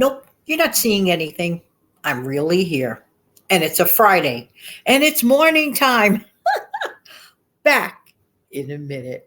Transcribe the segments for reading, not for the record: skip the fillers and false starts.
Nope, you're not seeing anything. I'm really here. And it's a Friday. And it's morning time. Back in a minute.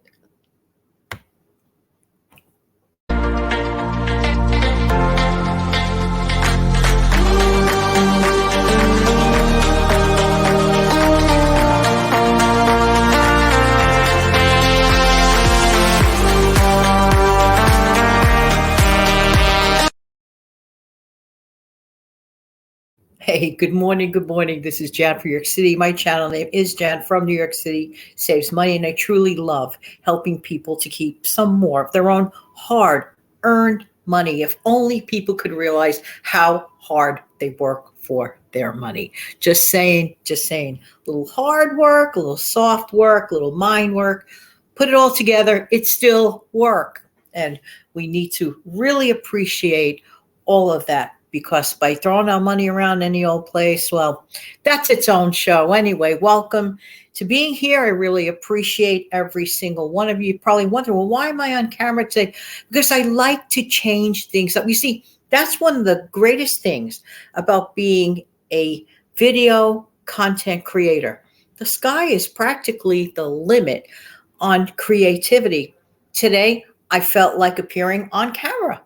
Hey, good morning. Good morning. This is Jan from New York City. My channel name is Jan from New York City Saves Money, and I truly love helping people to keep some more of their own hard earned money. If only people could realize how hard they work for their money. Just saying, just saying. A little hard work, a little soft work, a little mind work. Put it all together, it's still work. And we need to really appreciate all of that because by throwing our money around any old place, well, that's its own show. Anyway, welcome to being here. I really appreciate every single one of you. Probably wondering, well, why am I on camera today? Because I like to change things up. You see, that's one of the greatest things about being a video content creator. The sky is practically the limit on creativity. Today, I felt like appearing on camera.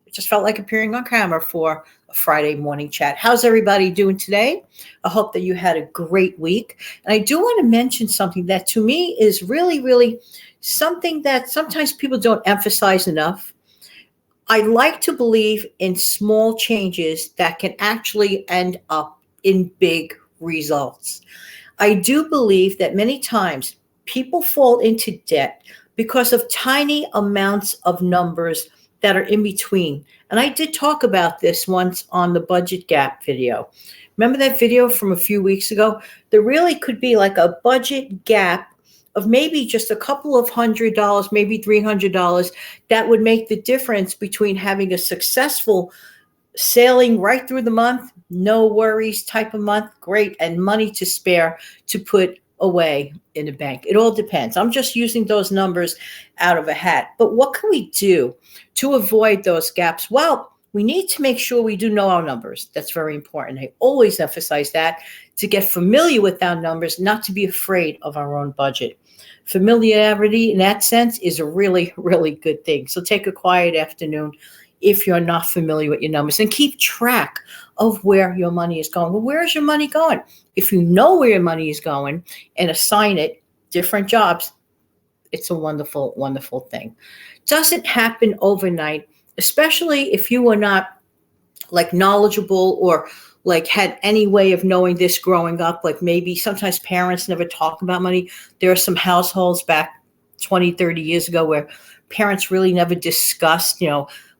It just felt like appearing on camera for a Friday morning chat. How's everybody doing today? I hope that you had a great week. And I do want to mention something that to me is really, really something that sometimes people don't emphasize enough. I like to believe in small changes that can actually end up in big results. I do believe that many times people fall into debt because of tiny amounts of numbers that are in between. And I did talk about this once on the budget gap video. Remember that video from a few weeks ago? There really could be like a budget gap of maybe just a couple of $100, maybe $300 that would make the difference between having a successful sailing right through the month, no worries type of month, great, and money to spare to put away in the bank. It all depends. I'm just using those numbers out of a hat. But what can we do to avoid those gaps? Well, we need to make sure we do know our numbers. That's very important. I always emphasize that, to get familiar with our numbers, not to be afraid of our own budget. Familiarity in that sense is a really, really good thing. So take a quiet afternoon if you're not familiar with your numbers and keep track of where your money is going. Well, where is your money going? If you know where your money is going and assign it different jobs, it's a wonderful, wonderful thing. Doesn't happen overnight, especially if you were not like knowledgeable or like had any way of knowing this growing up. Like maybe sometimes parents never talk about money. There are some households back 20, 30 years ago where parents really never discussed,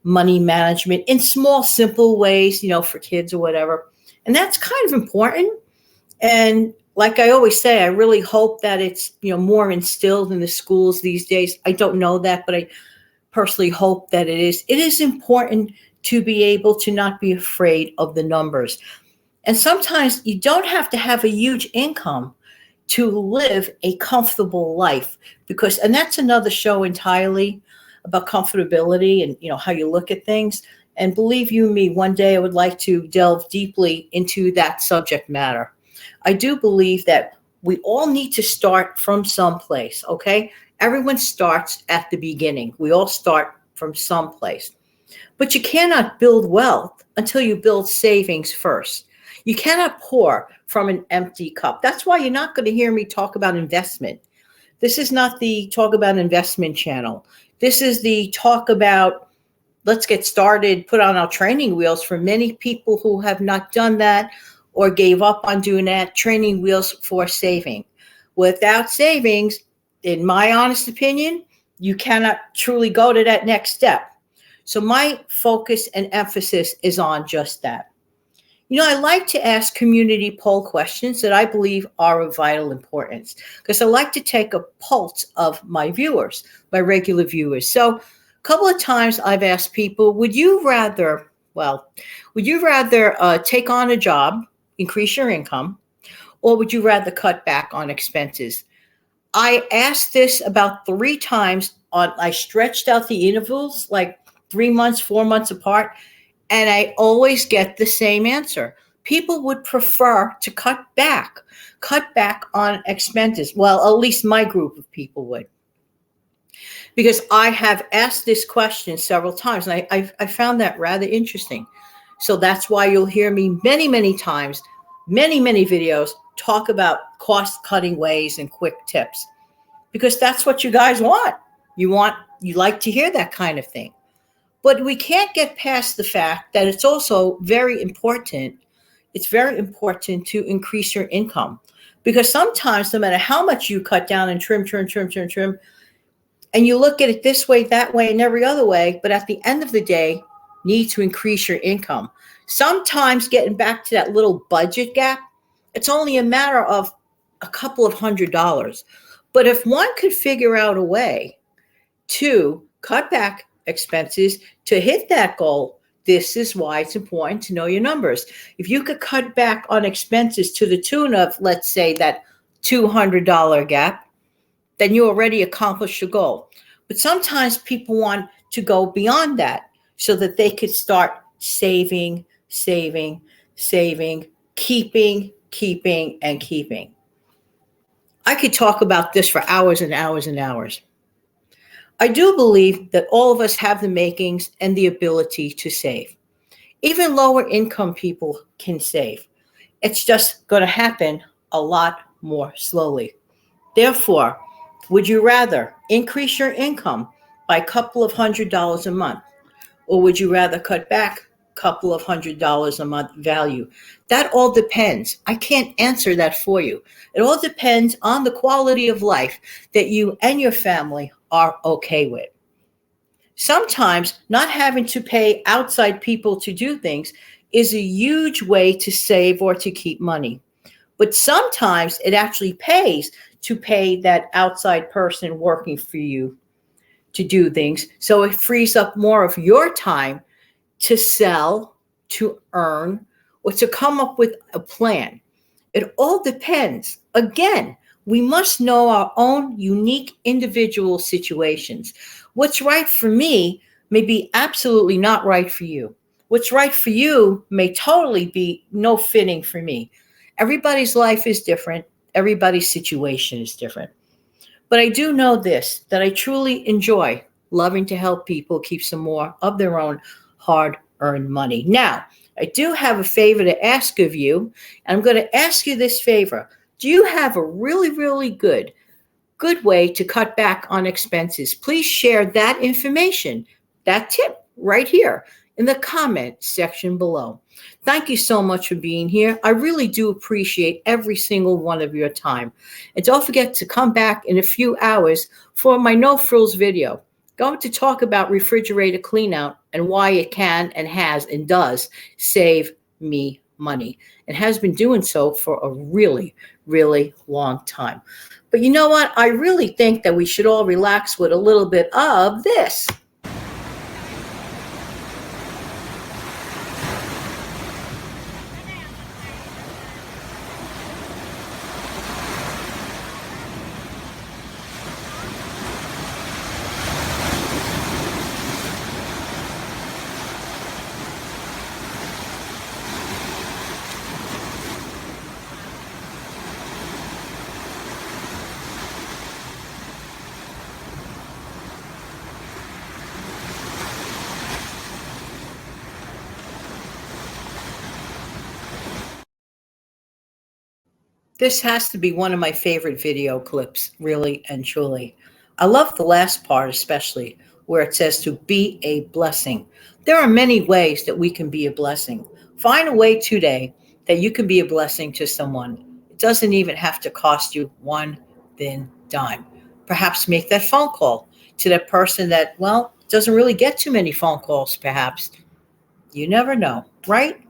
money management in small, simple ways, for kids or whatever. And that's kind of important. And like I always say, I really hope that it's, more instilled in the schools these days. I don't know that, but I personally hope that it is. It is important to be able to not be afraid of the numbers. And sometimes you don't have to have a huge income to live a comfortable life and that's another show entirely about comfortability and, how you look at things. And believe you me, one day I would like to delve deeply into that subject matter. I do believe that we all need to start from someplace, okay? Everyone starts at the beginning. We all start from someplace. But you cannot build wealth until you build savings first. You cannot pour from an empty cup. That's why you're not going to hear me talk about investment. This is not the talk about investment channel. This is the talk about, let's get started, put on our training wheels for many people who have not done that or gave up on doing that, training wheels for saving. Without savings, in my honest opinion, you cannot truly go to that next step. So my focus and emphasis is on just that. I like to ask community poll questions that I believe are of vital importance because I like to take a pulse of my viewers, my regular viewers. So a couple of times I've asked people, would you rather take on a job, increase your income, or would you rather cut back on expenses? I asked this about 3 times. I stretched out the intervals like 3 months, 4 months apart. And I always get the same answer. People would prefer to cut back on expenses. Well, at least my group of people would. Because I have asked this question several times, and I found that rather interesting. So that's why you'll hear me many, many times, many videos talk about cost cutting ways and quick tips, because that's what you guys want. You like to hear that kind of thing. But we can't get past the fact that it's also very important. It's very important to increase your income, because sometimes no matter how much you cut down and trim, and you look at it this way, that way, and every other way, but at the end of the day, need to increase your income. Sometimes getting back to that little budget gap, it's only a matter of a couple of $100s. But if one could figure out a way to cut back expenses to hit that goal, this is why it's important to know your numbers. If you could cut back on expenses to the tune of, let's say, that $200 gap, then you already accomplished your goal. But sometimes people want to go beyond that so that they could start saving, keeping, and keeping. I could talk about this for hours and hours and hours. I do believe that all of us have the makings and the ability to save. Even lower income people can save. It's just going to happen a lot more slowly. Therefore, would you rather increase your income by a couple of $100s a month, or would you rather cut back a couple of $100s a month value? That all depends. I can't answer that for you. It all depends on the quality of life that you and your family are okay with. Sometimes not having to pay outside people to do things is a huge way to save or to keep money. But sometimes it actually pays to pay that outside person working for you to do things. So it frees up more of your time to sell, to earn, or to come up with a plan. It all depends. Again, we must know our own unique individual situations. What's right for me may be absolutely not right for you. What's right for you may totally be no fitting for me. Everybody's life is different. Everybody's situation is different. But I do know this, that I truly enjoy loving to help people keep some more of their own hard-earned money. Now, I do have a favor to ask of you, and I'm going to ask you this favor. Do you have a really good way to cut back on expenses? Please share that information, that tip right here in the comment section below. Thank you so much for being here. I really do appreciate every single one of your time. And don't forget to come back in a few hours for my No Frills video. Going to talk about refrigerator clean out and why it can and has and does save me money, and has been doing so for a really long time. But you know what? I really think that we should all relax with a little bit of this. This has to be one of my favorite video clips, really and truly. I love the last part, especially where it says to be a blessing. There are many ways that we can be a blessing. Find a way today that you can be a blessing to someone. It doesn't even have to cost you one thin dime. Perhaps make that phone call to that person that, well, doesn't really get too many phone calls, perhaps. You never know, right?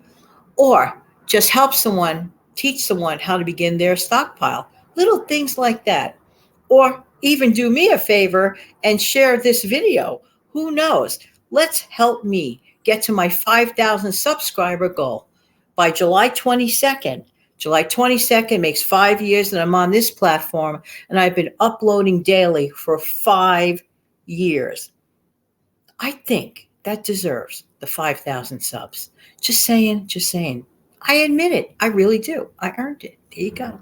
Or just help someone, teach someone how to begin their stockpile. Little things like that. Or even do me a favor and share this video. Who knows? Let's help me get to my 5,000 subscriber goal by July 22nd. July 22nd makes 5 years that I'm on this platform, and I've been uploading daily for 5 years. I think that deserves the 5,000 subs. Just saying, just saying. I admit it. I really do. I earned it. There you go.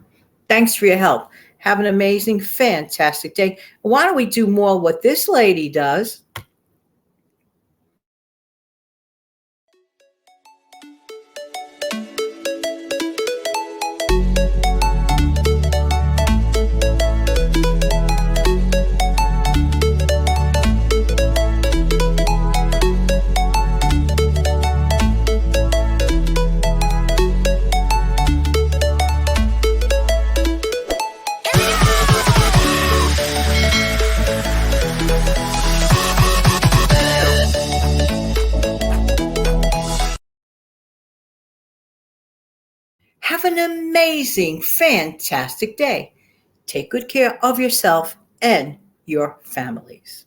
Thanks for your help. Have an amazing, fantastic day. Why don't we do more what this lady does? Have an amazing, fantastic day. Take good care of yourself and your families.